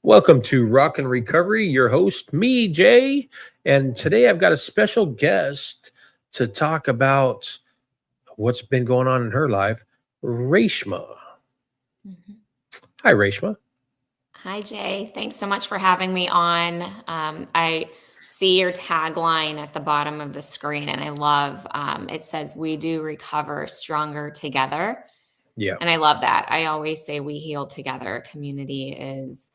Welcome to Rock and Recovery. Your host, me, Jay. And today I've got a special guest to talk about what's been going on in her life, Reshma. Mhm. Hi, Reshma. Hi, Jay. Thanks so much for having me on. I see your tagline at the bottom of the screen, and I love it says, "We do recover stronger together." Yeah. And I love that. I always say we heal together. Community is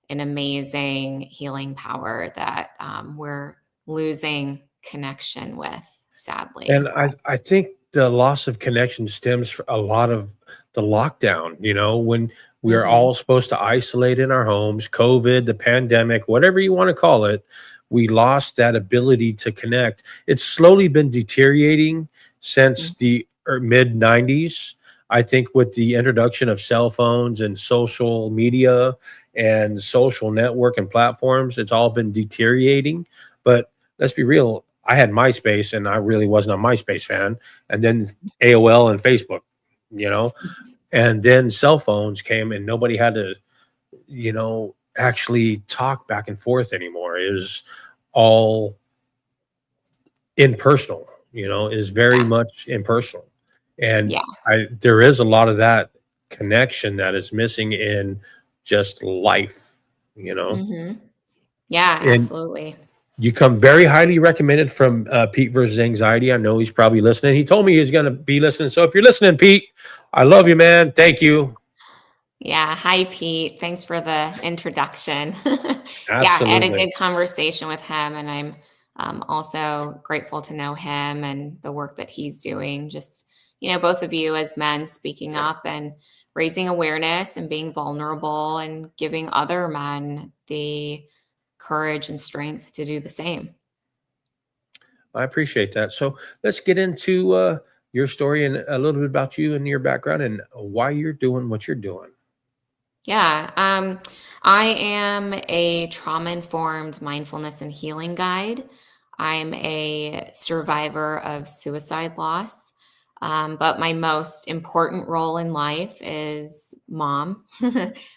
an amazing healing power that we're losing connection with, And sadly. I think the loss of connection stems from a lot of the lockdown, when we are Hmm. all supposed to isolate in our homes, COVID, the pandemic, whatever you want to call it, we lost that ability to connect. It's slowly been deteriorating since the mid 90s. I think with the introduction of cell phones and social media and social network and platforms, it's all been deteriorating. But let's be real, I had MySpace and I really wasn't a MySpace fan. And then AOL and Facebook, you know, and then cell phones came and nobody had to, actually talk back and forth anymore. It was all impersonal, is very Yeah. much impersonal. And Yeah. there is a lot of that connection that is missing in just life, you know. Hmm. Yeah, And absolutely. you come very highly recommended from Pete versus Anxiety. I know he's probably listening. He told me he's going to be listening. So if you're listening, Pete, I love you, man. Thank you. Yeah. Hi, Pete. Thanks for the introduction. Yeah, I had a Absolutely. good conversation with him, and I'm also grateful to know him and the work that he's doing. Just, both of you as men speaking up and raising awareness and being vulnerable and giving other men the courage and strength to do the same. I appreciate that. So let's get into your story and a little bit about you and your background and why you're doing what you're doing. Yeah. I am a trauma informed mindfulness and healing guide. I'm a survivor of suicide loss. But my most important role in life is mom.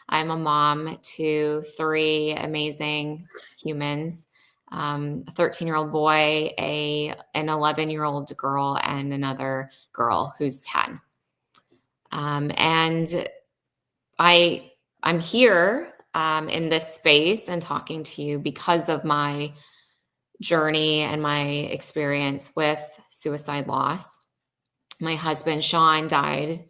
I'm a mom to three amazing humans, a 13-year-old boy, an 11-year-old girl, and another girl who's 10. And I I'm here in this space and talking to you because of my journey and my experience with suicide loss. My husband Sean died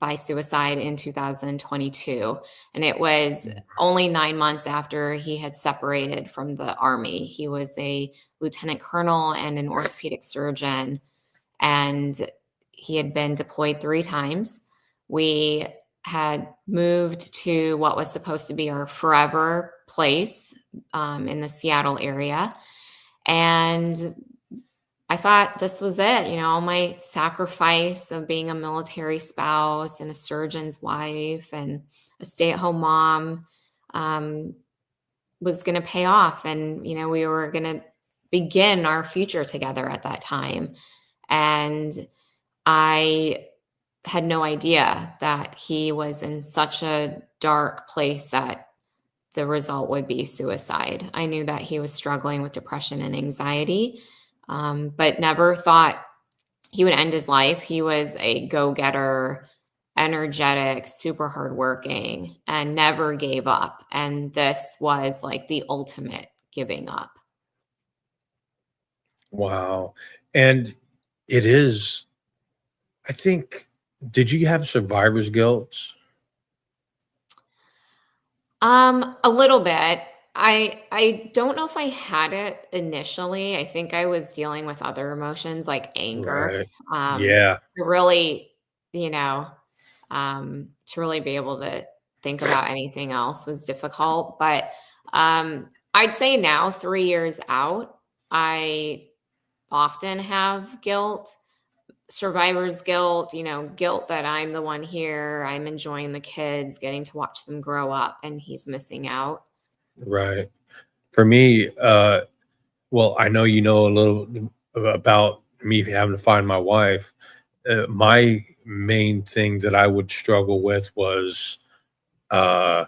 by suicide in 2022, and it was only 9 months after he had separated from the army. He was a lieutenant colonel and an orthopedic surgeon, and he had been deployed 3 times. We had moved to what was supposed to be our forever place in the Seattle area. And I thought this was it, all my sacrifice of being a military spouse and a surgeon's wife and a stay at home mom um, was going to pay off. And, we were going to begin our future together at that time. And I had no idea that he was in such a dark place that the result would be suicide. I knew that he was struggling with depression and anxiety, but never thought he would end his life. He was a go getter, energetic, super hardworking, and never gave up. And this was like the ultimate giving up. Wow. And it is, I think, did you have survivor's guilt? A little bit. I don't know if I had it initially. I think I was dealing with other emotions like anger. Right. Um, Yeah. to really, to really be able to think about anything else was difficult. But I'd say now, 3 years out, I often have guilt, survivor's guilt, guilt that I'm the one here, I'm enjoying the kids, getting to watch them grow up, and he's missing out. Right. For me, well, I know you know a little about me having to find my wife. My main thing that I would struggle with was uh,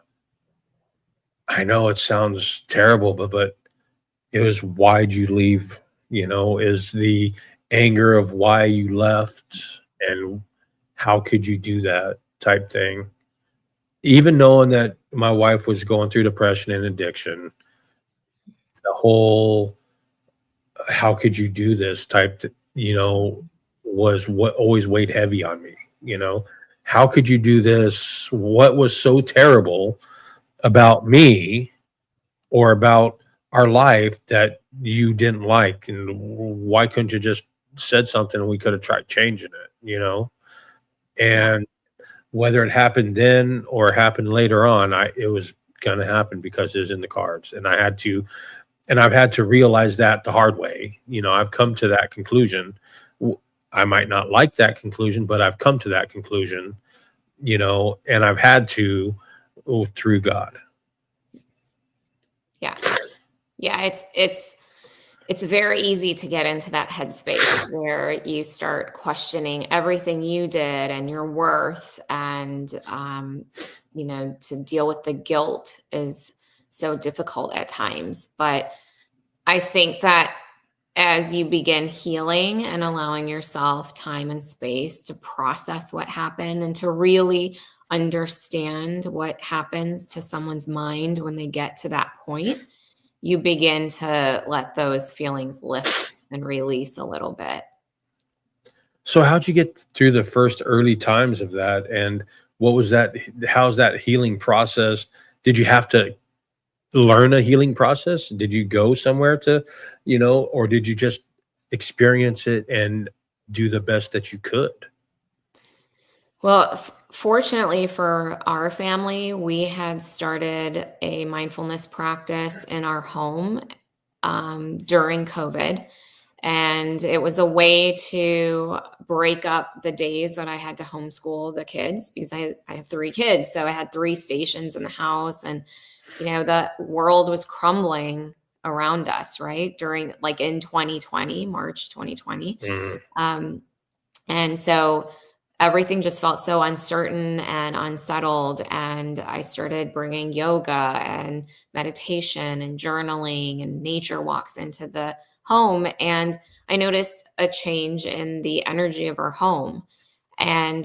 I know it sounds terrible, but it was, why'd you leave? Is the anger of why you left, and how could you do that type thing. Even knowing that my wife was going through depression and addiction, the whole how could you do this type, was what always weighed heavy on me. You know, how could you do this? What was so terrible about me or about our life that you didn't like? And why couldn't you just said something and we could have tried changing it? Yeah. And whether it happened then or happened later on, it was going to happen because it was in the cards. And I've had to realize that the hard way. I've come to that conclusion. I might not like that conclusion, but I've come to that conclusion, and I've had to, through God. Yeah. Yeah. It's very easy to get into that headspace where you start questioning everything you did and your worth. And, to deal with the guilt is so difficult at times. But I think that as you begin healing and allowing yourself time and space to process what happened and to really understand what happens to someone's mind when they get to that point, you begin to let those feelings lift and release a little bit. So how'd you get through the first early times of that? And what was that? How's that healing process? Did you have to learn a healing process? Did you go somewhere to, or did you just experience it and do the best that you could? Well, fortunately for our family, we had started a mindfulness practice in our home during COVID. And it was a way to break up the days that I had to homeschool the kids because I have three kids. So I had three stations in the house, and, the world was crumbling around us, right? During like in 2020, March 2020. Mhm. Um, and so everything just felt so uncertain and unsettled. And I started bringing yoga and meditation and journaling and nature walks into the home. And I noticed a change in the energy of our home. And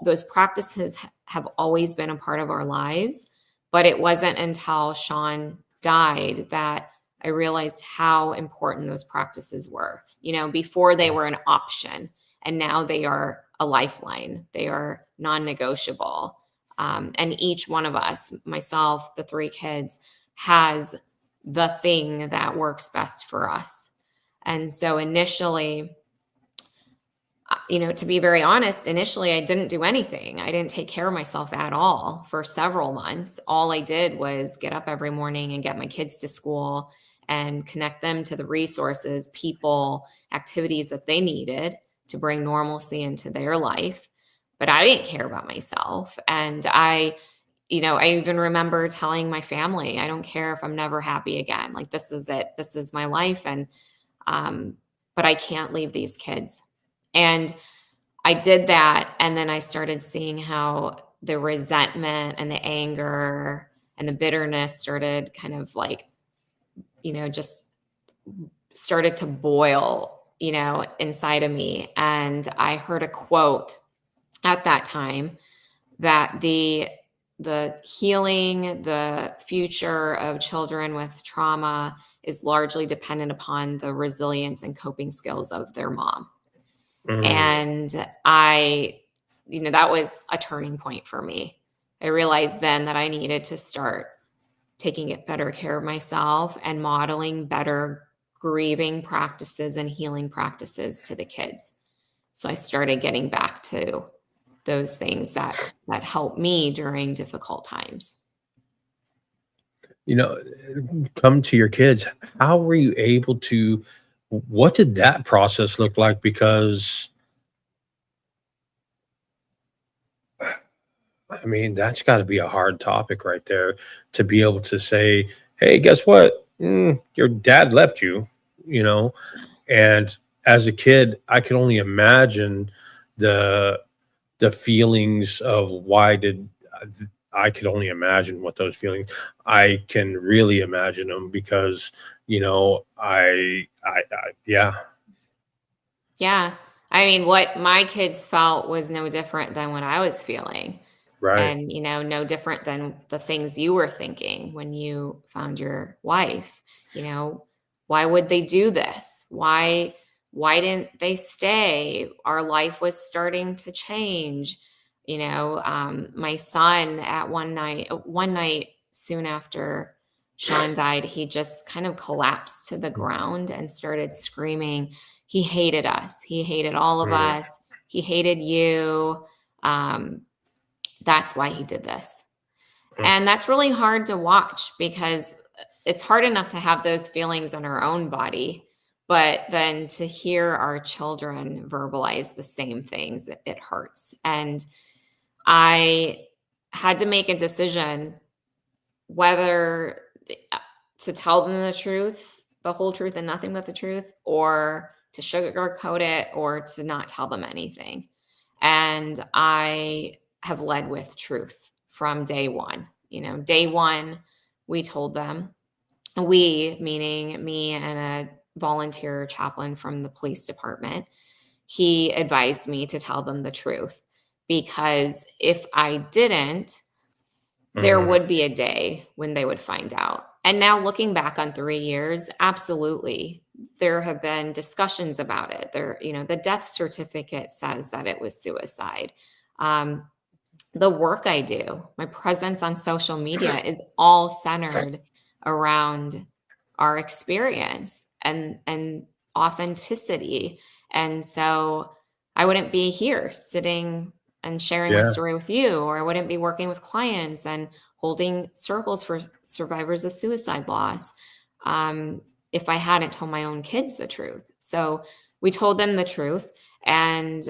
those practices have always been a part of our lives. But it wasn't until Sean died that I realized how important those practices were. Before they were an option, and now they are a lifeline. They are non-negotiable. And each one of us, myself, the three kids, has the thing that works best for us. And so initially, to be very honest, initially I didn't do anything. I didn't take care of myself at all for several months. All I did was get up every morning and get my kids to school and connect them to the resources, people, activities that they needed to bring normalcy into their life. But I didn't care about myself. And I even remember telling my family, I don't care if I'm never happy again. Like, this is it. This is my life. And, but I can't leave these kids. And I did that. And then I started seeing how the resentment and the anger and the bitterness started kind of like, just started to boil, inside of me. And I heard a quote at that time that the healing, the future of children with trauma is largely dependent upon the resilience and coping skills of their mom. Mm. And that was a turning point for me. I realized then that I needed to start taking better care of myself and modeling better grieving practices and healing practices to the kids. So I started getting back to those things that help me during difficult times. You know, come to your kids. How were you able to? What did that process look like? Because I mean, that's got to be a hard topic right there to be able to say, "Hey, guess what? Your dad left you." You know, and as a kid, I could only imagine the the feelings of why did I could only imagine what those feelings. I can really imagine them because, yeah, Yeah. I mean, what my kids felt was no different than what I was feeling. right. And, no different than the things you were thinking when you found your wife. Why would they do this? Why didn't they stay? Our life was starting to change. My son at one night soon after Sean died, he just kind of collapsed to the ground and started screaming. He hated us. He hated all of Mm, us. He hated you. Um, that's why he did this. mm, And that's really hard to watch because it's hard enough to have those feelings in our own body, but then to hear our children verbalize the same things, it hurts. And I had to make a decision whether to tell them the truth, the whole truth and nothing but the truth, or to sugarcoat it, or to not tell them anything. And I have led with truth from day one. Day one, we told them, we, meaning me and a volunteer chaplain from the police department, he advised me to tell them the truth because if I didn't, there mm, would be a day when they would find out. And now looking back on 3 years, absolutely. There have been discussions about it. The death certificate says that it was suicide. Um, the work I do, my presence on social media is all centered around our experience and authenticity. And so I wouldn't be here sitting and sharing my yeah, story with you, or I wouldn't be working with clients and holding circles for survivors of suicide loss, um, if I hadn't told my own kids the truth. So we told them the truth. And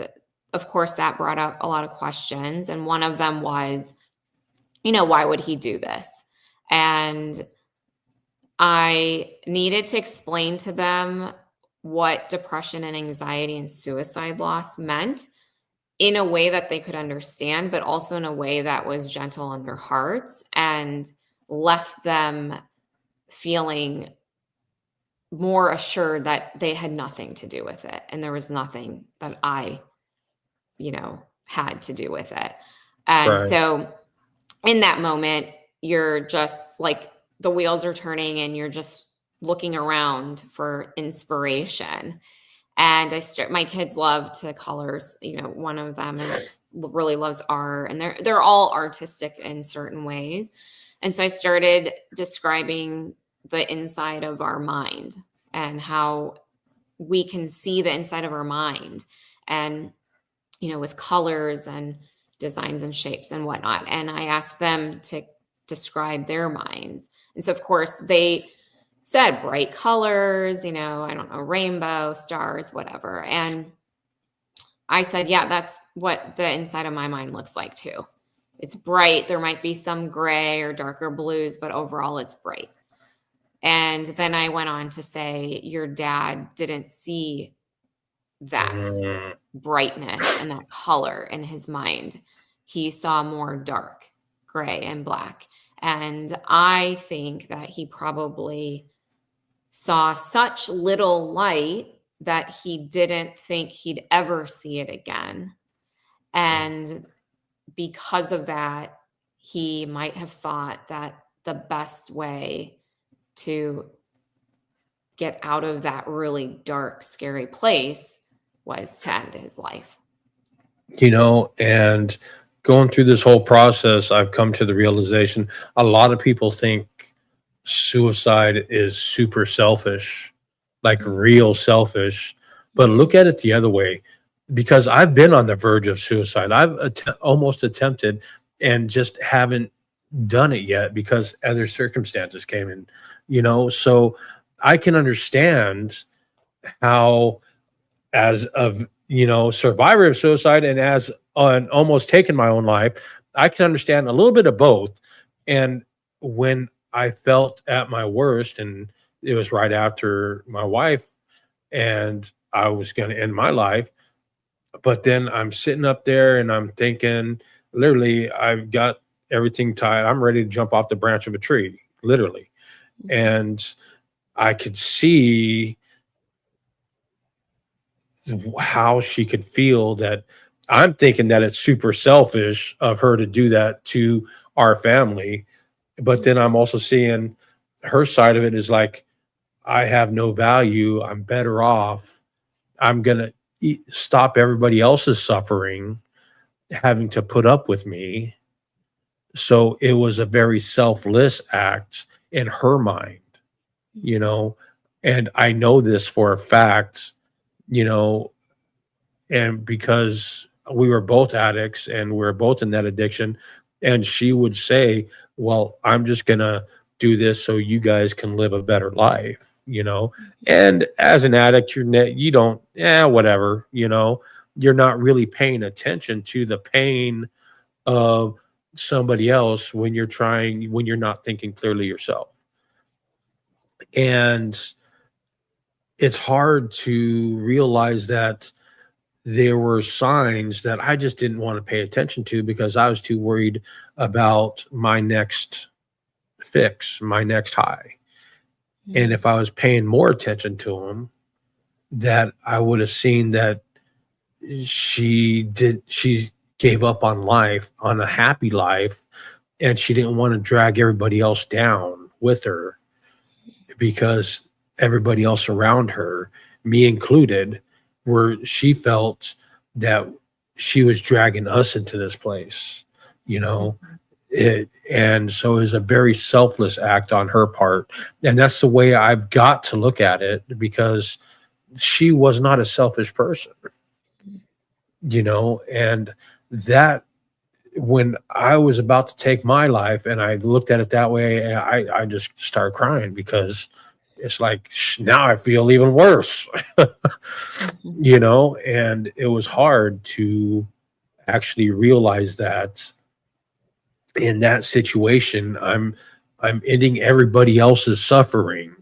of course, that brought up a lot of questions. And one of them was, why would he do this? And I needed to explain to them what depression and anxiety and suicide loss meant in a way that they could understand, but also in a way that was gentle on their hearts and left them feeling more assured that they had nothing to do with it. And there was nothing that I, had to do with it. And right. so in that moment, you're just like the wheels are turning and you're just looking around for inspiration. And my kids love to colors. One of them really loves art, and they're all artistic in certain ways. And so I started describing the inside of our mind and how we can see the inside of our mind, and with colors and designs and shapes and whatnot. And I asked them to describe their minds. And so, of course, they said bright colors, I don't know, rainbow, stars, whatever. And I said, yeah, that's what the inside of my mind looks like too. It's bright. There might be some gray or darker blues, but overall it's bright. And then I went on to say, your dad didn't see that Mm, brightness and that color in his mind. He saw more dark, gray, and black. And I think that he probably saw such little light that he didn't think he'd ever see it again. mm. And because of that, he might have thought that the best way to get out of that really dark, scary place was to end his life. And going through this whole process, I've come to the realization a lot of people think suicide is super selfish, like Mhm. real selfish. But look at it the other way, because I've been on the verge of suicide. I've almost attempted and just haven't done it yet because other circumstances came in, so I can understand how, as of survivor of suicide and as on almost taken my own life, I can understand a little bit of both. And when I felt at my worst, and it was right after my wife, and I was going to end my life, but then I'm sitting up there and I'm thinking, literally, I've got everything tied. I'm ready to jump off the branch of a tree, literally. And I could see how she could feel that. I'm thinking that it's super selfish of her to do that to our family. But then I'm also seeing her side of it is like, I have no value. I'm better off. I'm going to stop everybody else's suffering, having to put up with me. So it was a very selfless act in her mind, you know, and I know this for a fact, you know, and because we were both addicts and we were both in that addiction, and she would say, well, I'm just going to do this so you guys can live a better life, you know. And as an addict, you don't, yeah, whatever, you know, you're not really paying attention to the pain of somebody else when you're not thinking clearly yourself. And it's hard to realize that there were signs that I just didn't want to pay attention to because I was too worried about my next fix, my next high. And if I was paying more attention to them, that I would have seen that she gave up on life, on a happy life, and she didn't want to drag everybody else down with her because everybody else around her, me included, she felt that she was dragging us into this place, you know. And so it was a very selfless act on her part, and that's the way I've got to look at it, because she was not a selfish person, you know. And that, when I was about to take my life and I looked at it that way, and I just started crying because it's like, now I feel even worse, you know. And it was hard to actually realize that in that situation, I'm ending everybody else's suffering.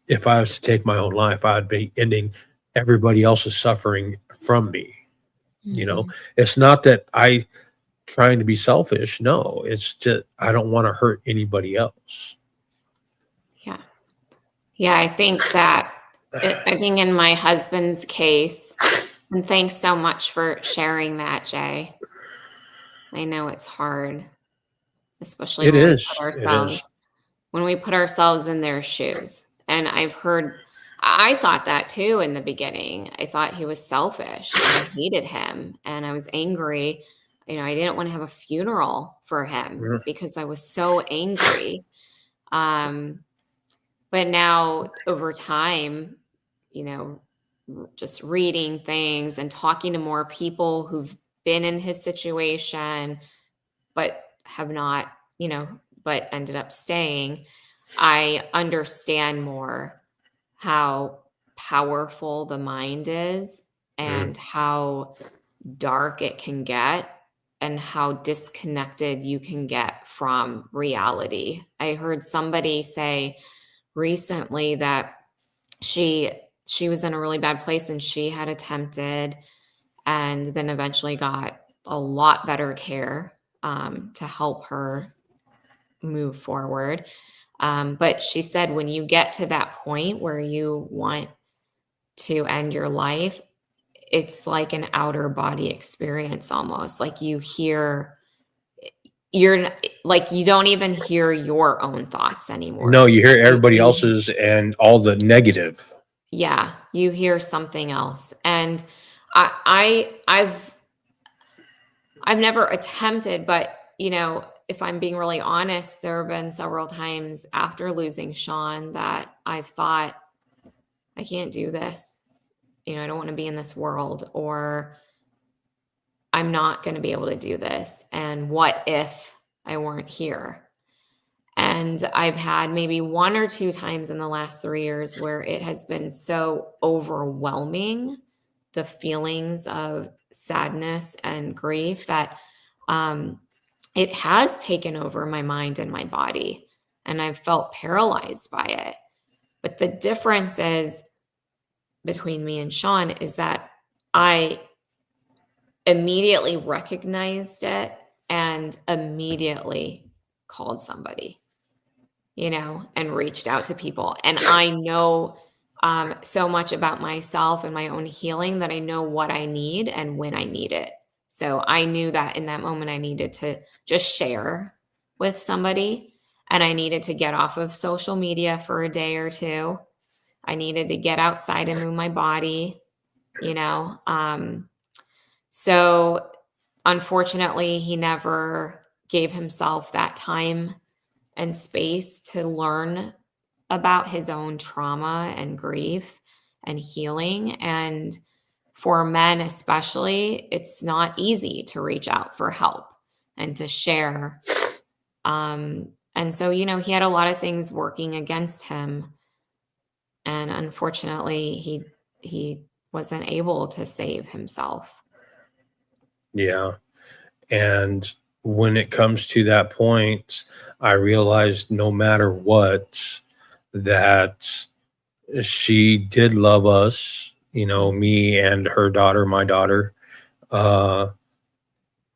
If I was to take my own life, I'd be ending everybody else's suffering from me. You know, it's not that I trying to be selfish. No, it's just I don't want to hurt anybody else. Yeah. Yeah, I think that I think in my husband's case, and thanks so much for sharing that, Jay. I know it's hard, especially It when we is. put It is. ourselves in their shoes. And I thought that too in the beginning. I thought he was selfish and I hated him and I was angry. You know, I didn't want to have a funeral for him Yeah. because I was so angry. Um, but now over time, you know, just reading things and talking to more people who've been in his situation, but have not, you know, but ended up staying, I understand more how powerful the mind is Mm. and how dark it can get and how disconnected you can get from reality. I heard somebody say recently that she she was in a really bad place and she had attempted and then eventually got a lot better care to help her move forward. But she said, when you get to that point where you want to end your life, it's like an outer body experience almost. Like like you don't even hear your own thoughts No, anymore. you hear everybody You else's and all the negative. Yeah, you hear something else. And I've never attempted, but you know, if I'm being really honest, there have been several times after losing Sean that I've thought, I can't do this. You know, I don't want to be in this world, or I'm not going to be able to do this. And what if I weren't here? And I've had maybe one or two times in the last 3 years where it has been so overwhelming, the feelings of sadness and grief, that um, it has taken over my mind and my body. And I've felt paralyzed by it. But the difference is between me and Sean is that I immediately recognized it and immediately called somebody, and reached out to people. And I know so much about myself and my own healing that I know what I need and when I need it. So I knew that in that moment I needed to just share with somebody, and I needed to get off of social media for a day or two. I needed to get outside and move my body, you know. So unfortunately, he never gave himself that time and space to learn about his own trauma and grief and healing. And for men, especially, it's not easy to reach out for help and to share. And so, he had a lot of things working against him. And unfortunately, he wasn't able to save himself. Yeah. And when it comes to that point, I realized no matter what, that she did love us, me and her daughter, my daughter.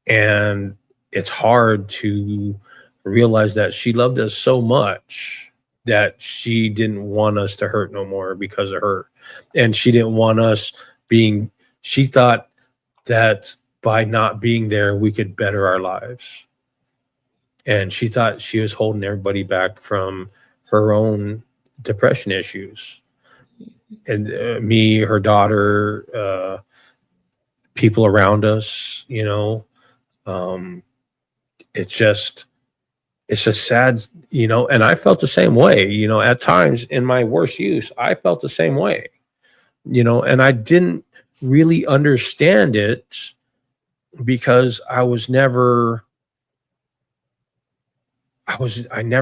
And it's hard to realize that she loved us so much that she didn't want us to hurt no more because of her. And she didn't want us she thought that by not being there, we could better our lives. And she thought she was holding everybody back from her own depression issues. And me, her daughter, people around us, it's just sad, and I felt the same way, at times in my worst use, I felt the same way, and I didn't really understand it because I never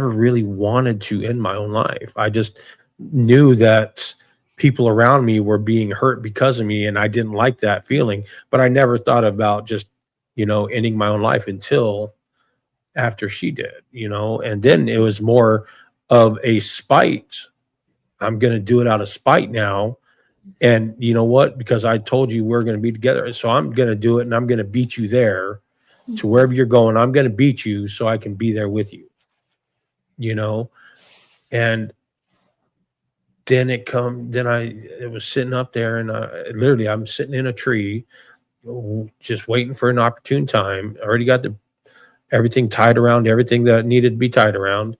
really wanted to end my own life. I just knew that people around me were being hurt because of me, and I didn't like that feeling, but I never thought about just, ending my own life until after she did, and then it was more of a spite. I'm going to do it out of spite now. And you know what? Because I told you we're going to be together. So I'm going to do it, and I'm going to beat you there to wherever you're going. I'm going to beat you so I can be there with you, and then it was sitting up there, and literally I'm sitting in a tree, just waiting for an opportune time. I already got everything tied around, everything that needed to be tied around.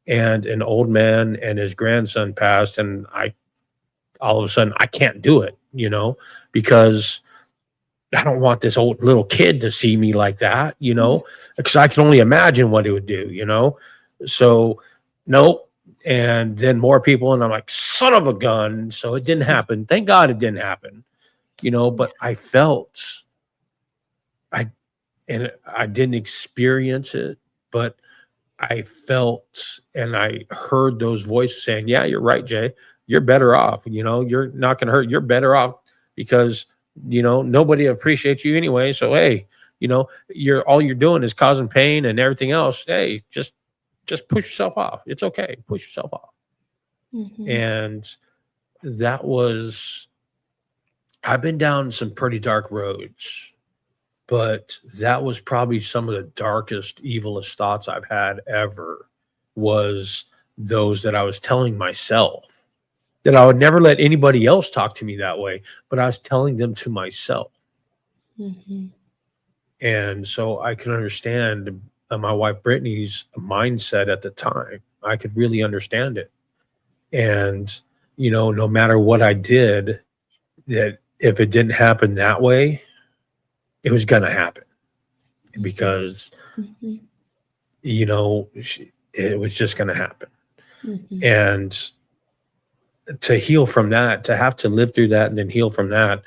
And an old man and his grandson passed. And all of a sudden I can't do it, because I don't want this old little kid to see me like that, because I can only imagine what it would do, so nope. And then more people, and I'm like, son of a gun. So it didn't happen. Thank God it didn't happen, but I felt, and I didn't experience it, but I felt and I heard those voices saying, yeah, you're right, Jay. You're better off. You're not going to hurt. You're better off because, nobody appreciates you anyway. So, hey, all you're doing is causing pain and everything else. Hey, just push yourself off. It's okay. Push yourself off. Mm-hmm. And I've been down some pretty dark roads, but that was probably some of the darkest, evilest thoughts I've had ever, was those that I was telling myself, that I would never let anybody else talk to me that way, but I was telling them to myself. Mm-hmm. And so I can understand my wife Brittany's mindset at the time. I could really understand it. And, no matter what I did, that if it didn't happen that way, it was going to happen, because, Mm-hmm. it was just going to happen. Mm-hmm. And to heal from that, to have to live through that and then heal from that,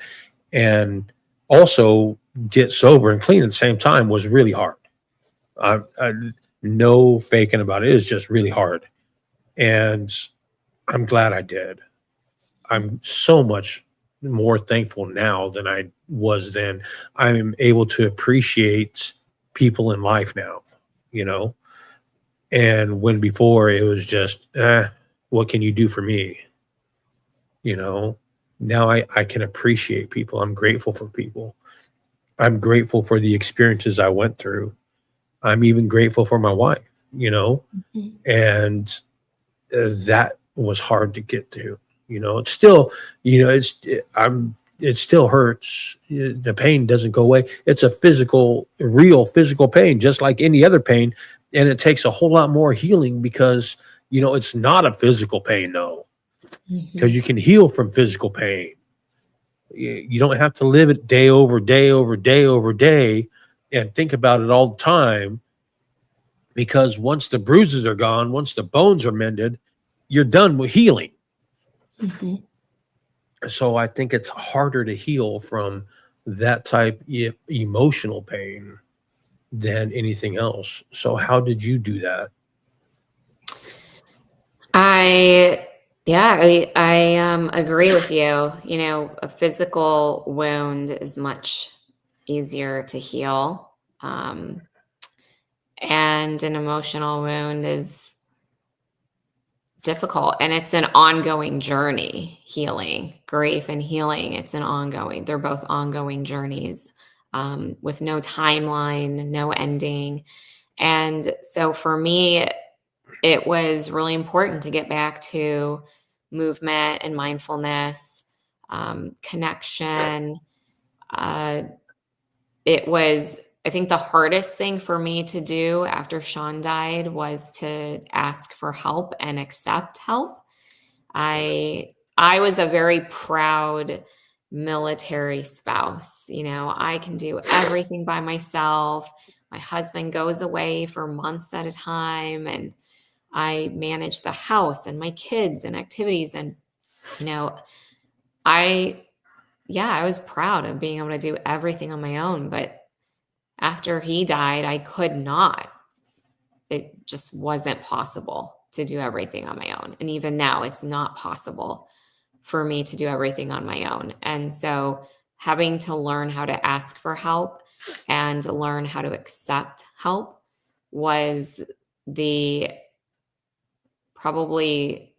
and also get sober and clean at the same time, was really hard. I no faking about it. It was just really hard. And I'm glad I did. I'm so much more thankful now than I was then. I'm able to appreciate people in life now, and when before it was just, what can you do for me? Now I can appreciate people. I'm grateful for people. I'm grateful for the experiences I went through. I'm even grateful for my wife, Mhm. and that was hard to get to. It's still, it still hurts. The pain doesn't go away. It's a real physical pain, just like any other pain. And it takes a whole lot more healing because, it's not a physical pain though, because Mhm. you can heal from physical pain. You don't have to live it day over day over day over day and think about it all the time, because once the bruises are gone, once the bones are mended, you're done with healing. Mhm. So I think it's harder to heal from that type emotional pain than anything else. So how did you do that? I yeah, I agree with you. A physical wound is much easier to heal. And an emotional wound is difficult, and it's an ongoing journey. Healing, grief and healing, they're both ongoing journeys, with no timeline, no ending. And so for me, it was really important to get back to movement and mindfulness, connection. Uh, it was, I think, the hardest thing for me to do after Sean died was to ask for help and accept help. I was a very proud military spouse. I can do everything by myself. My husband goes away for months at a time, and I manage the house and my kids and activities. And, you know, I, yeah, I was proud of being able to do everything on my own. But after he died, I could not. It just wasn't possible to do everything on my own. And even now, it's not possible for me to do everything on my own. And so, having to learn how to ask for help and learn how to accept help was the probably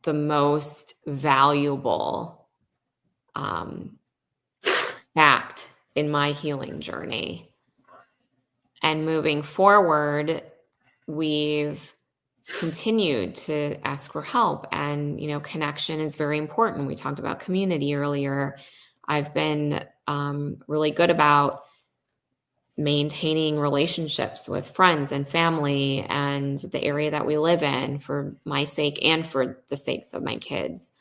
the most valuable um, act in my healing journey. And moving forward, we've continued to ask for help. And, connection is very important. We talked about community earlier. I've been really good about maintaining relationships with friends and family and the area that we live in for my sake and for the sakes of my kids.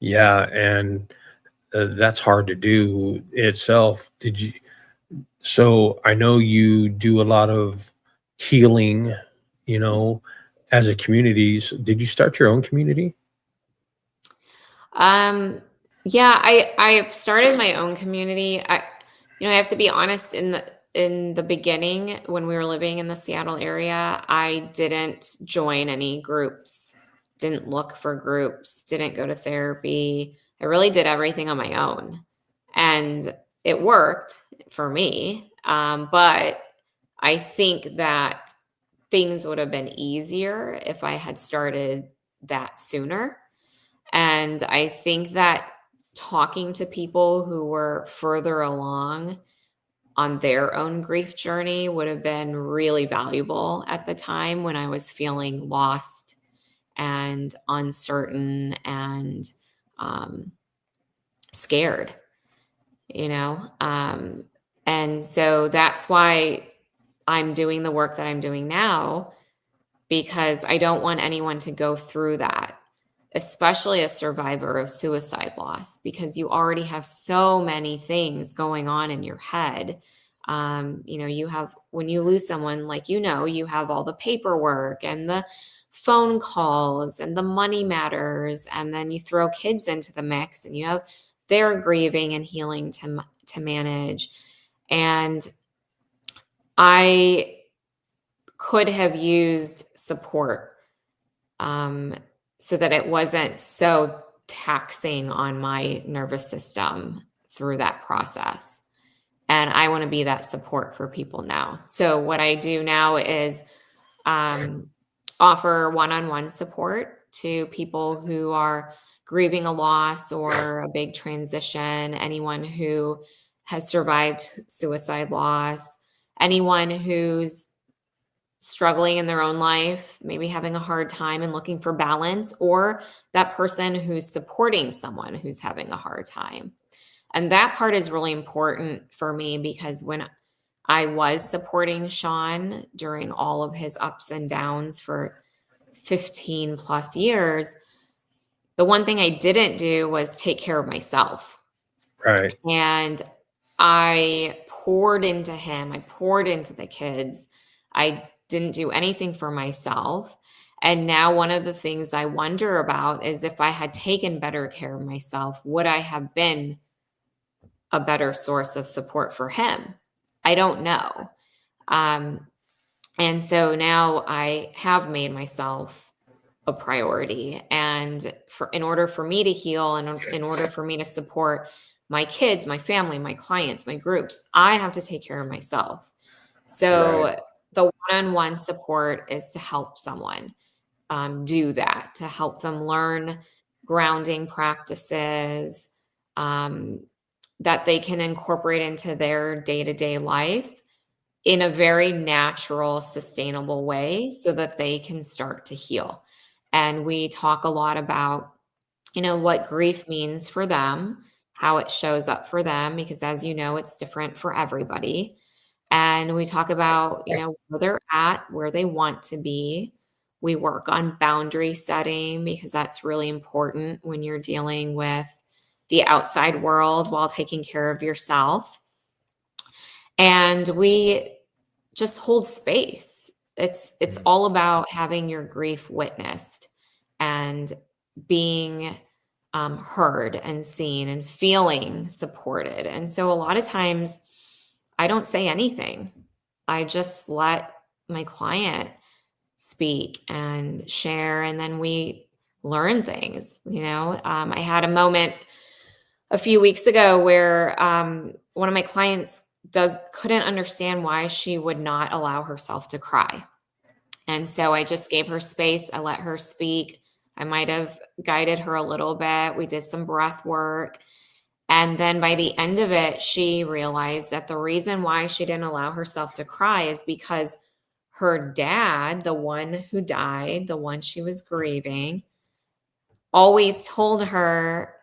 Yeah, and that's hard to do itself. So I know you do a lot of healing, you know, as a communities. Did you start your own community? Um, yeah, I've started my own community. I have to be honest. In the beginning, when we were living in the Seattle area, I didn't join any groups, didn't look for groups, didn't go to therapy. I really did everything on my own, and it worked for me. But I think that things would have been easier if I had started that sooner. And I think that talking to people who were further along on their own grief journey would have been really valuable at the time when I was feeling lost and uncertain and um, scared, you know? And so that's why I'm doing the work that I'm doing now, because I don't want anyone to go through that, especially a survivor of suicide loss, because you already have so many things going on in your head. You have, when you lose someone, like, you have all the paperwork and the phone calls and the money matters. And then you throw kids into the mix and you have their grieving and healing to manage. And I could have used support, um, so that it wasn't so taxing on my nervous system through that process. And I want to be that support for people now. So, what I do now is um, offer one on one support to people who are grieving a loss or a big transition, anyone who has survived suicide loss, anyone who's struggling in their own life, maybe having a hard time and looking for balance, or that person who's supporting someone who's having a hard time. And that part is really important for me because when I was supporting Sean during all of his ups and downs for 15 plus years, the one thing I didn't do was take care of myself. Right. And I poured into him, I poured into the kids. I didn't do anything for myself. And now, one of the things I wonder about is if I had taken better care of myself, would I have been a better source of support for him? I don't know. Um, and so now I have made myself a priority. And in order for me to heal and in order for me to support my kids, my family, my clients, my groups, I have to take care of myself. Right. So the one-on-one support is to help someone do that, to help them learn grounding practices um, that they can incorporate into their day-to-day life in a very natural, sustainable way so that they can start to heal. And we talk a lot about, what grief means for them, how it shows up for them, because as you know, it's different for everybody. And we talk about, where they're at, where they want to be. We work on boundary setting because that's really important when you're dealing with the outside world while taking care of yourself. And we just hold space. It's all about having your grief witnessed and being heard and seen and feeling supported. And so a lot of times I don't say anything. I just let my client speak and share, and then we learn things. I had a moment a few weeks ago where one of my clients couldn't understand why she would not allow herself to cry. And so I just gave her space. I let her speak. I might have guided her a little bit. We did some breath work. And then by the end of it, she realized that the reason why she didn't allow herself to cry is because her dad, the one who died, the one she was grieving, always told her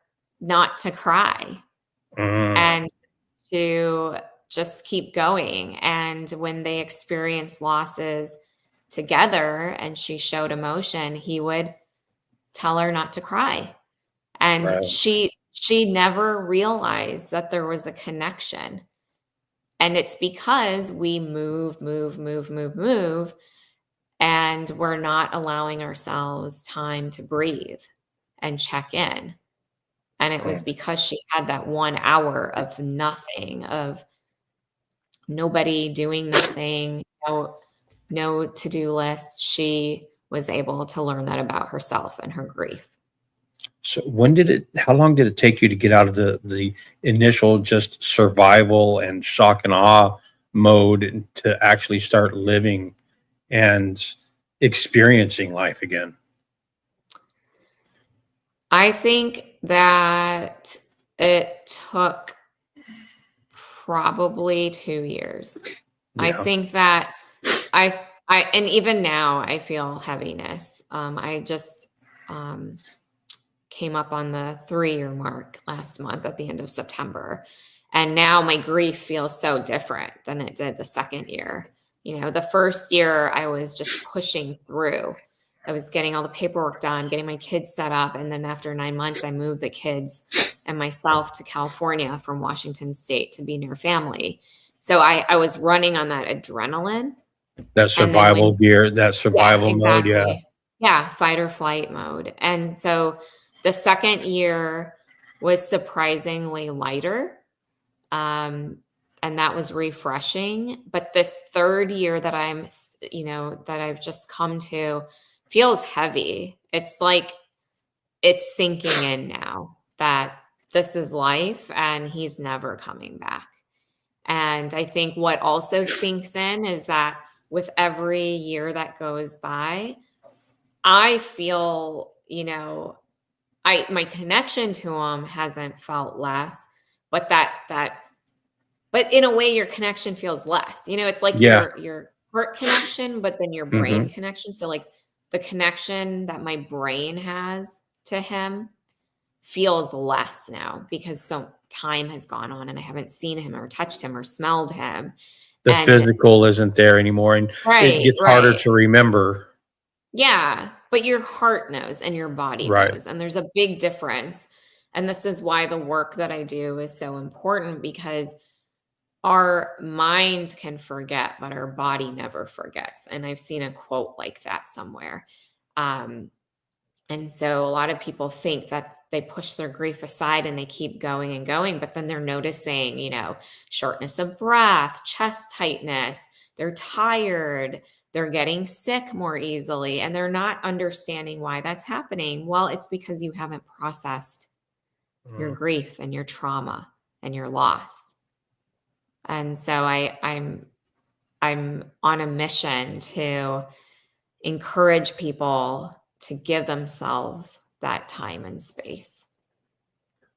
not to cry Mm. and to just keep going. And when they experienced losses together and she showed emotion, he would tell her not to cry. And Right. she never realized that there was a connection. And it's because we move, and we're not allowing ourselves time to breathe and check in. And it was Mm. because she had that 1 hour of nothing, of nobody doing nothing, no to-do list. She was able to learn that about herself and her grief. So how long did it take you to get out of the initial just survival and shock and awe mode and to actually start living and experiencing life again? I think that it took probably 2 years. I Yeah. think that and even now I feel heaviness. I just um, came up on the 3-year mark last month at the end of September. And now my grief feels so different than it did the second year. The first year I was just pushing through. I was getting all the paperwork done, getting my kids set up. And then after 9 months, I moved the kids and myself to California from Washington State to be near family. So I was running on that adrenaline. That And then survival gear, that yeah, survival mode, yeah. exactly. Yeah, fight or flight mode. And so the second year was surprisingly lighter. Um, and that was refreshing. But this third year that that I've just come to feels heavy. It's like it's sinking in now that this is life and he's never coming back. And I think what also sinks in is that with every year that goes by, I feel, my connection to him hasn't felt less, but that but in a way, your connection feels less. It's like Yeah. your heart connection, but then your brain Hmm. connection. So like the connection that my brain has to him feels less now because so time has gone on and I haven't seen him or touched him or smelled him. The And physical isn't there anymore, and it right, gets harder right. to remember. Yeah, but your heart knows and your body Right. knows, and there's a big difference. And this is why the work that I do is so important because our mind can forget, but our body never forgets. And I've seen a quote like that somewhere. Um, and so a lot of people think that they push their grief aside and they keep going and going, but then they're noticing, shortness of breath, chest tightness, they're tired, they're getting sick more easily, and they're not understanding why that's happening. Well, it's because you haven't processed your Mm. grief and your trauma and your loss. And so I'm on a mission to encourage people to give themselves that time and space.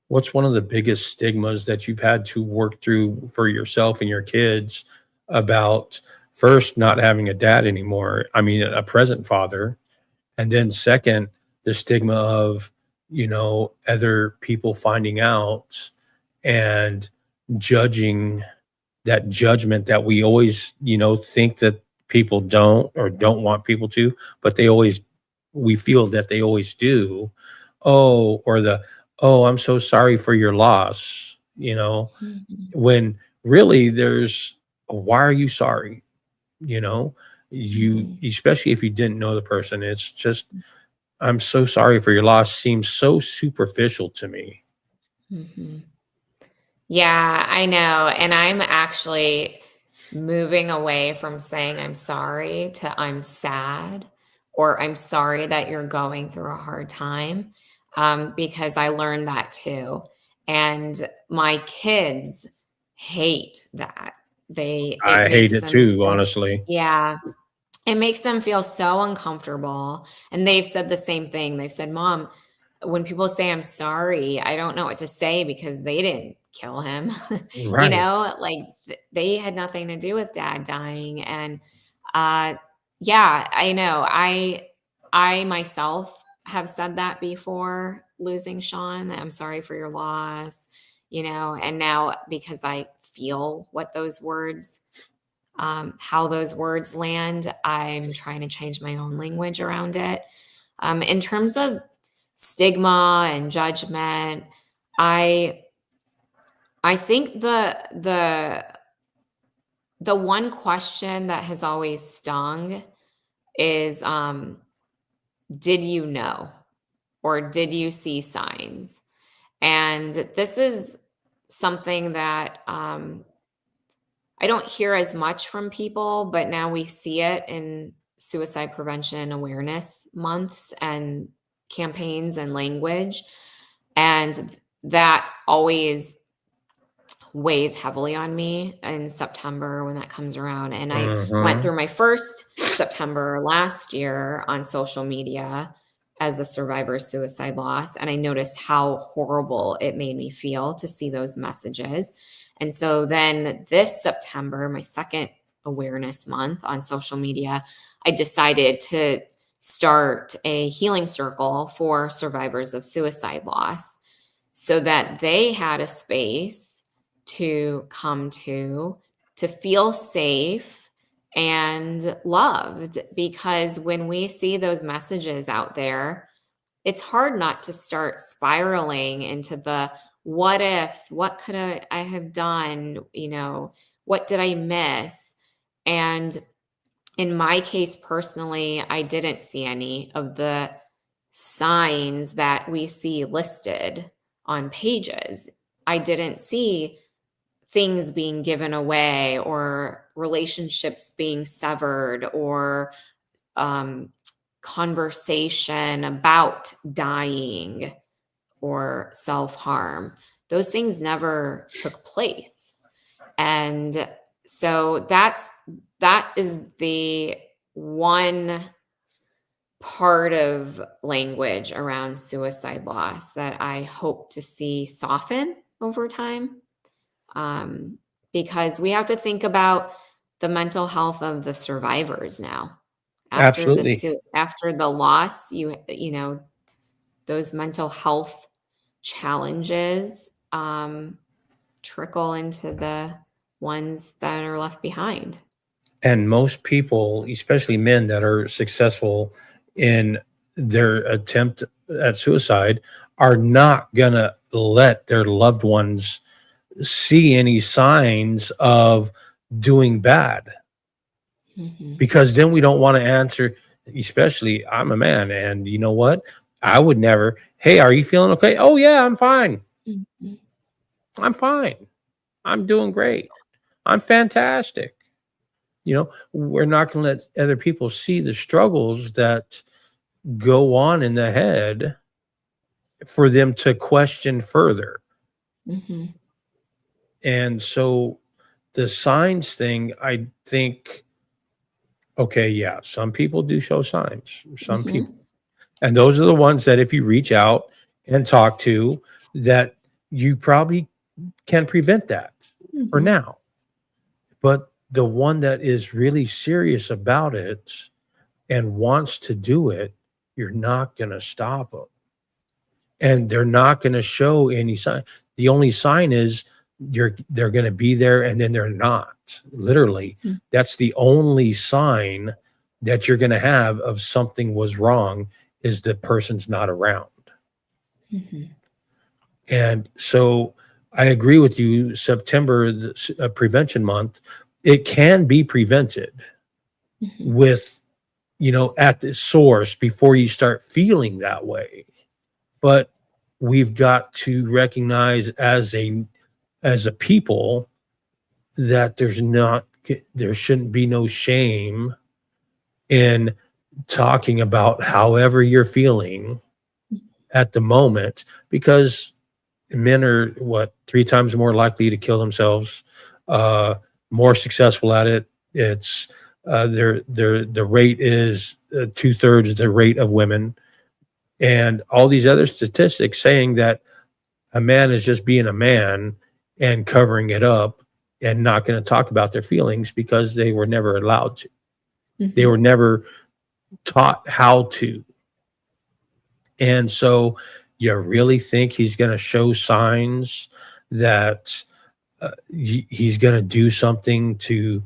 What's one of the biggest stigmas that you've had to work through for yourself and your kids about first not having a dad anymore? I mean, a present father, and then second, the stigma of, other people finding out and judging, that judgment that we always, think that people don't or don't want people to, but we feel that they always do. Oh, or oh, I'm so sorry for your loss, Mhm. when really there's, why are you sorry? You know, you, Mhm. especially if you didn't know the person, it's just, I'm so sorry for your loss seems so superficial to me. Mhm. Yeah, I know. And I'm actually moving away from saying I'm sorry to I'm sad or I'm sorry that you're going through a hard time, because I learned that too. And my kids hate that. It I hate makes it them too, so, honestly. yeah, it makes them feel so uncomfortable, and they've said the same thing. They've said, "Mom, when people say I'm sorry, I don't know what to say because they didn't kill him." Right. Like they had nothing to do with dad dying. And uh yeah, I know. I myself have said that before losing Sean, that I'm sorry for your loss, and now because I feel what those words how those words land, I'm trying to change my own language around it. In terms of stigma and judgment, I I think the one question that has always stung is, did you know, or did you see signs? And this is something that I don't hear as much from people, but now we see it in suicide prevention awareness months and campaigns and language. And that always weighs heavily on me in September when that comes around. And I went Mhm. through my first September last year on social media as a survivor of suicide loss. And I noticed how horrible it made me feel to see those messages. And so then this September, my second awareness month on social media, I decided to start a healing circle for survivors of suicide loss so that they had a space to come to feel safe and loved. Because when we see those messages out there, it's hard not to start spiraling into the what ifs, what could I have done, what did I miss? And in my case personally, I didn't see any of the signs that we see listed on pages. I didn't see things being given away or relationships being severed or um, conversation about dying or self harm. Those things never took place. And so that is the one part of language around suicide loss that I hope to see soften over time, um, because we have to think about the mental health of the survivors now. Absolutely. After the loss, you know, those mental health challenges trickle into the ones that are left behind. And most people, especially men that are successful in their attempt at suicide, are not going to let their loved ones see any signs of doing bad, Mhm. because then we don't want to answer. Especially, I'm a man, and you know what? I would never, hey, are you feeling okay? Oh, yeah, I'm fine. Mhm. I'm fine. I'm doing great. I'm fantastic. We're not going to let other people see the struggles that go on in the head for them to question further. Mhm. And so the signs thing, I think, okay, yeah, some people do show signs, some people. Mhm. And those are the ones that if you reach out and talk to, that you probably can prevent that for Mhm. now. But the one that is really serious about it and wants to do it, you're not going to stop them. And they're not going to show any sign. The only sign is they're going to be there and then they're not. Literally, Mhm. that's the only sign that you're going to have of something was wrong, is the person's not around. Mhm. And so I agree with you. September, prevention month, it can be prevented Mhm. with, at the source before you start feeling that way. But we've got to recognize as a people that there shouldn't be no shame in talking about however you're feeling at the moment, because men are what, three times more likely to kill themselves, uh more successful at it. It's the rate is two-thirds the rate of women, and all these other statistics saying that a man is just being a man and covering it up and not going to talk about their feelings because they were never allowed to. They were Mhm. never taught how to. And so you really think he's going to show signs that he's going to do something to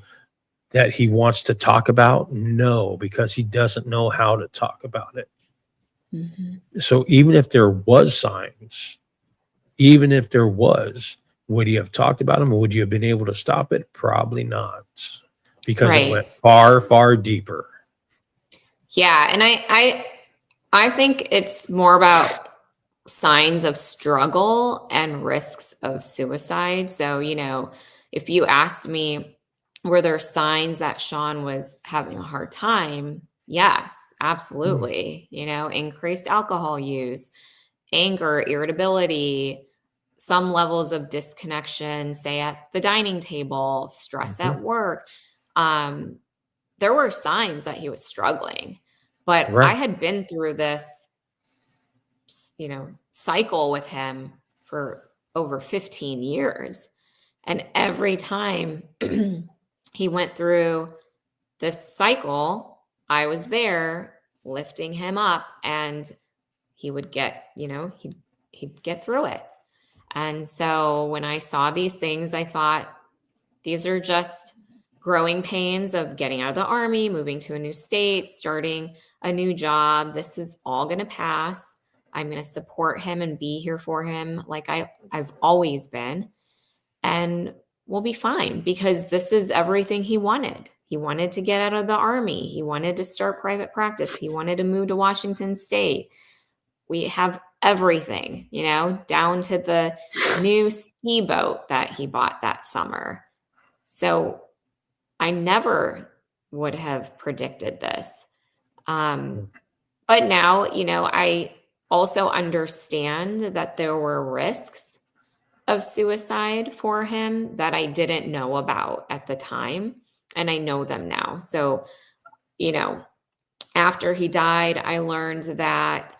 that he wants to talk about? No, because he doesn't know how to talk about it. Mhm. So even if there was signs, even if there was, would he have talked about them? Or would you have been able to stop it? Probably not, because it went Right. far, far deeper. Yeah, and I think it's more about signs of struggle and risks of suicide. So, if you asked me, were there signs that Sean was having a hard time? Yes, Mm. absolutely. Increased alcohol use, anger, irritability, some levels of disconnection, say at the dining table, stress Mhm. at work. Um, there were signs that he was struggling, but I Right. had been through this cycle with him for over 15 years. And every time he went through this cycle, I was there lifting him up, and he would get, he'd get through it. And so when I saw these things, I thought, these are just growing pains of getting out of the army, moving to a new state, starting a new job. This is all going to pass. I'm going to support him and be here for him like I've always been. And we'll be fine, because this is everything he wanted. He wanted to get out of the army. He wanted to start private practice. He wanted to move to Washington State. We have everything, down to the new ski boat that he bought that summer. So I never would have predicted this. Um, but now, I also understand that there were risks of suicide for him that I didn't know about at the time. And I know them now. So, you know, after he died, I learned that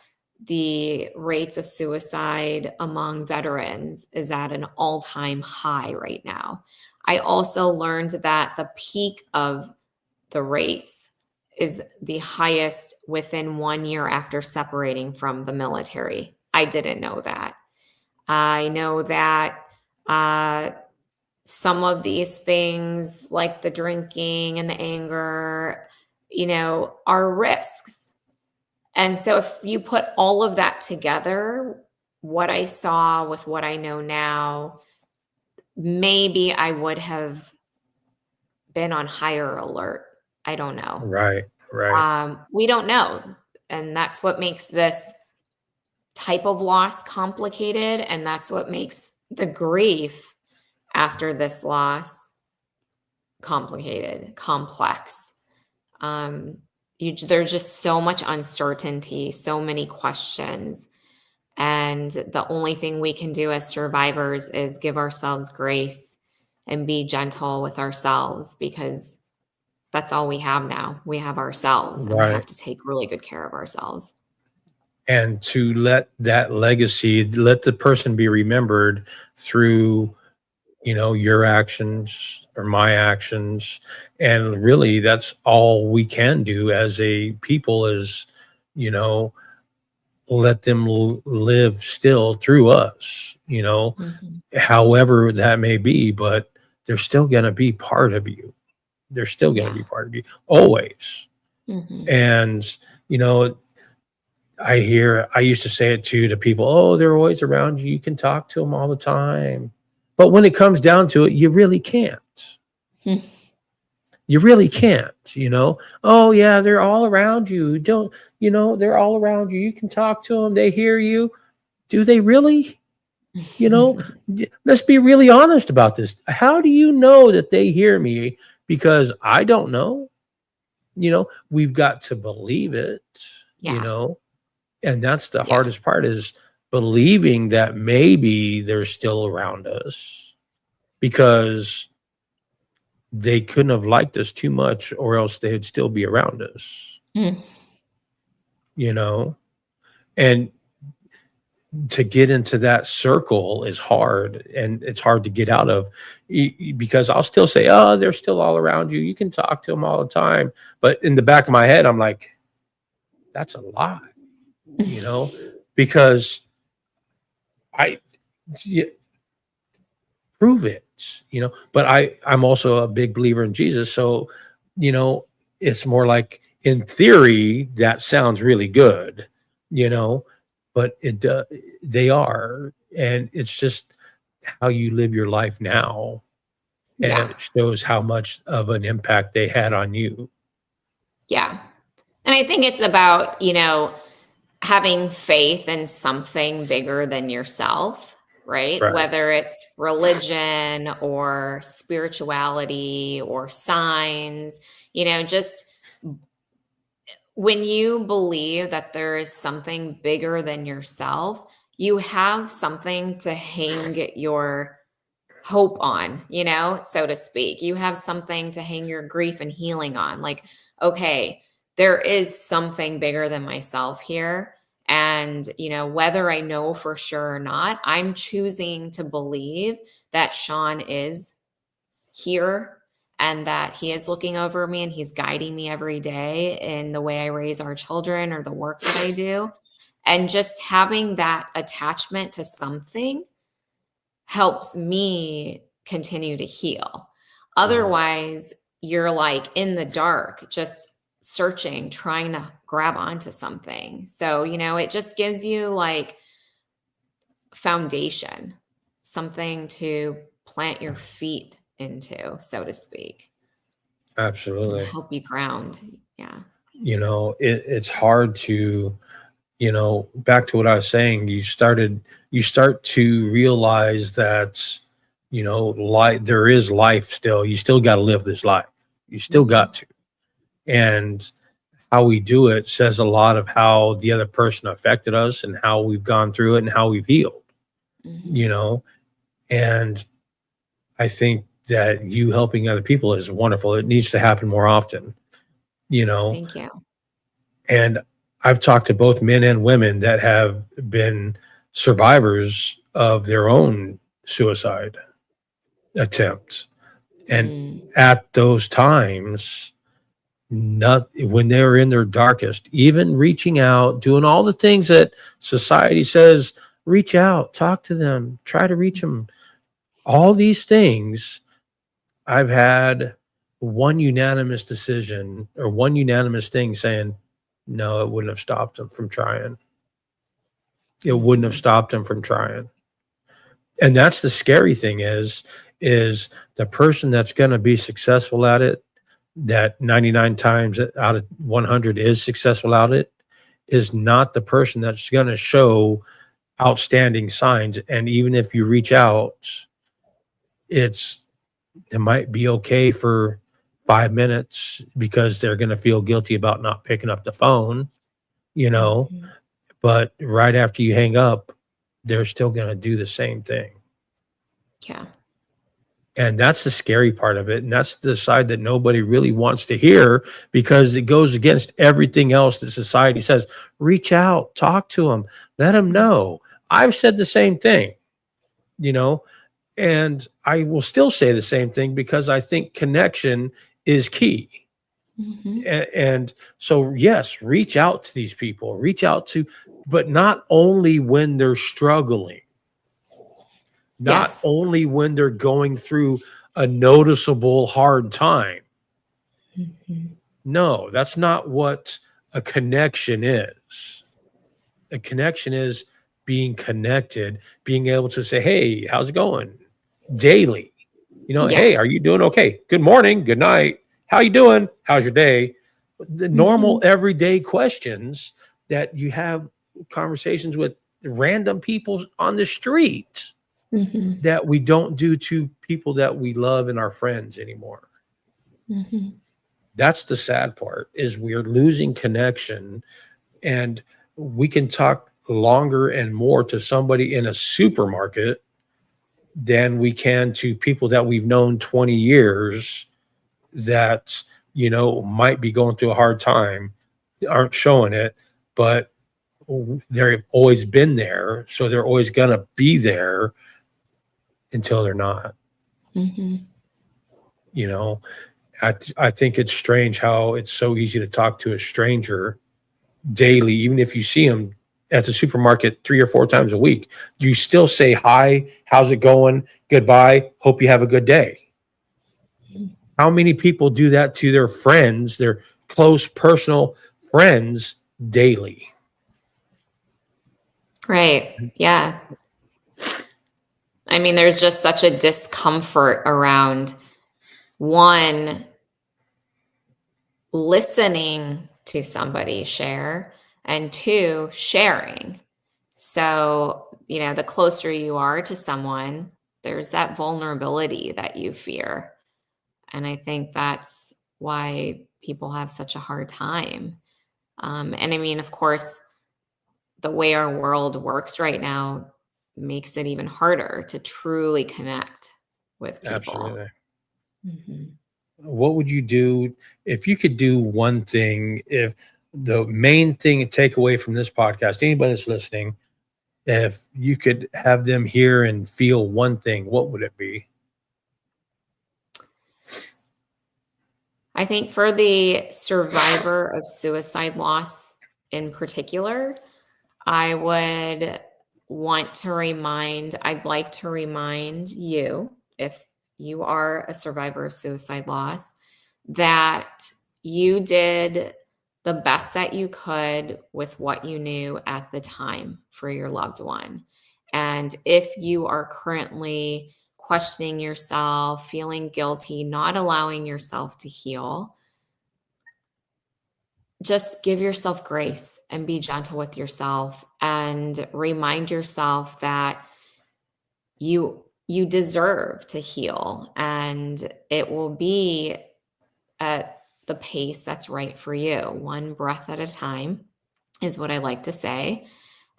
the rates of suicide among veterans is at an all time high right now. I also learned that the peak of the rates is the highest within 1 year after separating from the military. I didn't know that. I know that uh, some of these things, like the drinking and the anger, are risks. And so if you put all of that together, what I saw with what I know now, maybe I would have been on higher alert. I don't know. Right. Right. We don't know. And that's what makes this type of loss complicated. And that's what makes the grief after this loss complicated, complex. There's just so much uncertainty, so many questions. And the only thing we can do as survivors is give ourselves grace and be gentle with ourselves, because that's all we have now. We have ourselves, and we have Right. to take really good care of ourselves. And to let that legacy, let the person be remembered through, your actions or my actions. And really, that's all we can do as a people is, you know, let them live still through us, Mhm. however that may be, but they're still going to be part of you. They're still going to Yeah. be part of you always. Mhm. And, you know, I used to say it too to people, oh, they're always around you. You can talk to them all the time. But when it comes down to it, you really can't. Hmm. You really can't. Oh, yeah, they're all around you. Don't, they're all around you. You can talk to them. They hear you. Do they really? Let's be really honest about this. How do you know that they hear me? Because I don't know. We've got to believe it, you Yeah. know, and that's the Yeah. hardest part is believing that maybe they're still around us because they couldn't have liked us too much or else they'd still be around us, Mm. you know? And to get into that circle is hard and it's hard to get out of because I'll still say, oh, they're still all around you. You can talk to them all the time. But in the back of my head, I'm like, that's a lie, because I yeah, prove it. But I'm also a big believer in Jesus. So, you know, it's more like in theory, that sounds really good, you know, but they are. And it's just how you live your life now. And Yeah. it shows how much of an impact they had on you. Yeah. And I think it's about, having faith in something bigger than yourself, right? Right. Whether it's religion or spirituality or signs, just when you believe that there is something bigger than yourself, you have something to hang your hope on, so to speak. You have something to hang your grief and healing on. Like, okay, there is something bigger than myself here. And, whether I know for sure or not, I'm choosing to believe that Sean is here and that he is looking over me and he's guiding me every day in the way I raise our children or the work that I do. And just having that attachment to something helps me continue to heal. Right. Otherwise, you're like in the dark, just searching, trying to grab onto something. So, it just gives you like foundation, something to plant your feet into, so to speak, and Absolutely. help you ground. Yeah. It's hard to, back to what I was saying, you start to realize that, there is life still. You still got to live this life. You still Mhm. got to. And how we do it says a lot of how the other person affected us and how we've gone through it and how we've healed, you Mhm. know? And I think that you helping other people is wonderful. It needs to happen more often, you know? Thank you. And I've talked to both men and women that have been survivors of their own suicide attempts. And Mm. at those times, not when they're in their darkest, even reaching out, doing all the things that society says, reach out, talk to them, try to reach them, all these things, I've had one unanimous decision or one unanimous thing saying, no, it wouldn't have stopped them from trying. It wouldn't have Mhm. stopped them from trying. And that's the scary thing is the person that's going to be successful at it, that 99 times out of 100 is successful at it, is not the person that's going to show outstanding signs. And even if you reach out, it's it might be okay for 5 minutes because they're going to feel guilty about not picking up the phone, you know, Mhm. but right after you hang up, they're still going to do the same thing. Yeah. And that's the scary part of it. And that's the side that nobody really wants to hear because it goes against everything else that society says. Reach out, talk to them, let them know. I've said the same thing, you know, and I will still say the same thing because I think connection is key. Mhm. And so, yes, reach out to these people, reach out to, but not only when they're struggling, not Yes. only when they're going through a noticeable hard time. Mhm. No, that's not what a connection is. A connection is being connected, being able to say, hey, how's it going? Daily. You know, Yeah. hey, are you doing okay? Good morning, good night. How you doing? How's your day? The normal Mhm. everyday questions that you have conversations with random people on the street Mhm. that we don't do to people that we love and our friends anymore. Mhm. That's the sad part is we're losing connection, and we can talk longer and more to somebody in a supermarket than we can to people that we've known 20 years that, might be going through a hard time, aren't showing it, but they've always been there. So they're always going to be there until they're not, Mhm. you know. I think it's strange how it's so easy to talk to a stranger daily, even if you see them at the supermarket 3 or 4 times a week. You still say hi, how's it going, goodbye, hope you have a good day. How many people do that to their friends, their close personal friends daily? Right. Yeah. I mean, there's just such a discomfort around one, listening to somebody share, and two, sharing. So, the closer you are to someone, there's that vulnerability that you fear. And I think that's why people have such a hard time. And I mean, of course, the way our world works right now makes it even harder to truly connect with people. Absolutely. Mhm. What would you do if you could do one thing? If the main thing to take away from this podcast, anybody that's listening, if you could have them hear and feel one thing, what would it be? I think for the survivor of suicide loss in particular, I would I'd like to remind you, if you are a survivor of suicide loss, that you did the best that you could with what you knew at the time for your loved one. And if you are currently questioning yourself, feeling guilty, not allowing yourself to heal, just give yourself grace and be gentle with yourself and remind yourself that you deserve to heal, and it will be at the pace that's right for you, one breath at a time, is what I like to say.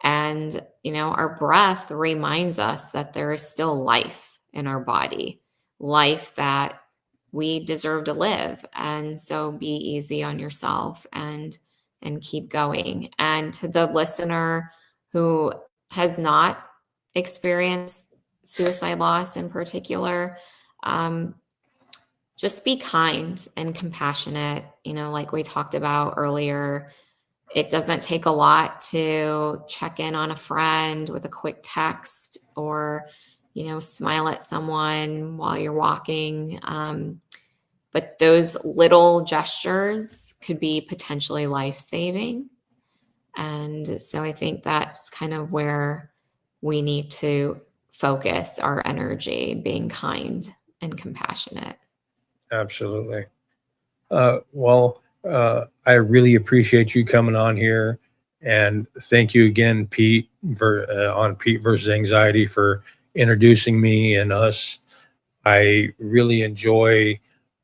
And our breath reminds us that there is still life in our body, life that we deserve to live. And so be easy on yourself and keep going. And to the listener who has not experienced suicide loss in particular, um, just be kind and compassionate. Like we talked about earlier, it doesn't take a lot to check in on a friend with a quick text or, smile at someone while you're walking. But those little gestures could be potentially life saving. And so I think that's kind of where we need to focus our energy, being kind and compassionate. Absolutely. I really appreciate you coming on here, and thank you again, Pete, on Pete versus Anxiety for introducing me and us. I really enjoy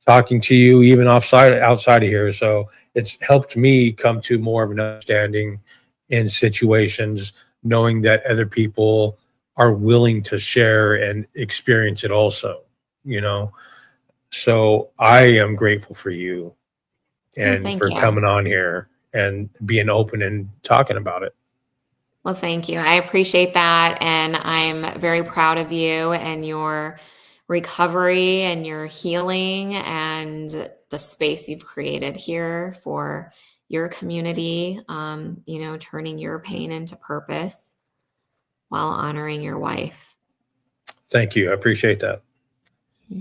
talking to you, even outside of here. So it's helped me come to more of an understanding in situations, knowing that other people are willing to share and experience it also. You know, so I am grateful for you Well, and thank for you. coming on here and being open and talking about it. Well, thank you. I appreciate that. And I'm very proud of you and your recovery and your healing and the space you've created here for your community, turning your pain into purpose while honoring your wife. Thank you. I appreciate that.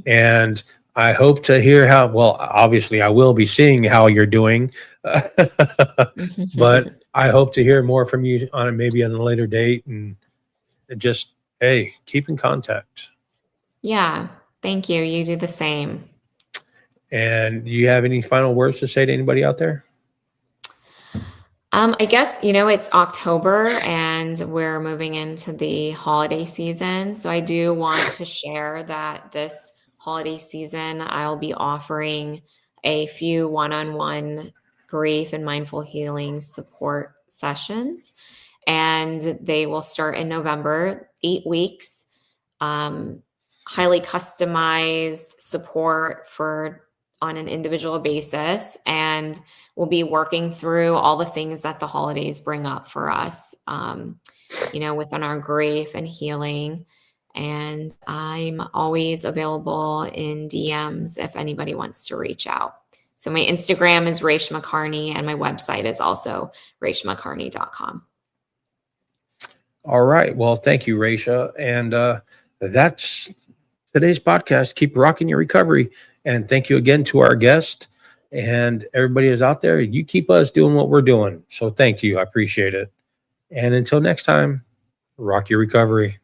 And I hope to hear how, well, obviously, I will be seeing how you're doing, but I hope to hear more from you on it maybe on a later date. And just, hey, keep in contact. Yeah. Thank you. You do the same. And do you have any final words to say to anybody out there? I guess, it's October and we're moving into the holiday season. So I do want to share that this holiday season, I'll be offering a few one on one grief and mindful healing support sessions. And they will start in November, 8 weeks, um, highly customized support for on an individual basis. And we'll be working through all the things that the holidays bring up for us, within our grief and healing. And I'm always available in DMs if anybody wants to reach out. So my Instagram is Reshma Kearney and my website is also reshmakearney.com. All right. Well, thank you, Raisha. And that's today's podcast. Keep rocking your recovery. And thank you again to our guest and everybody who's out there. You keep us doing what we're doing. So thank you. I appreciate it. And until next time, rock your recovery.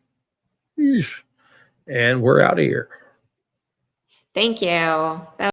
Yeesh. And we're out of here. Thank you. That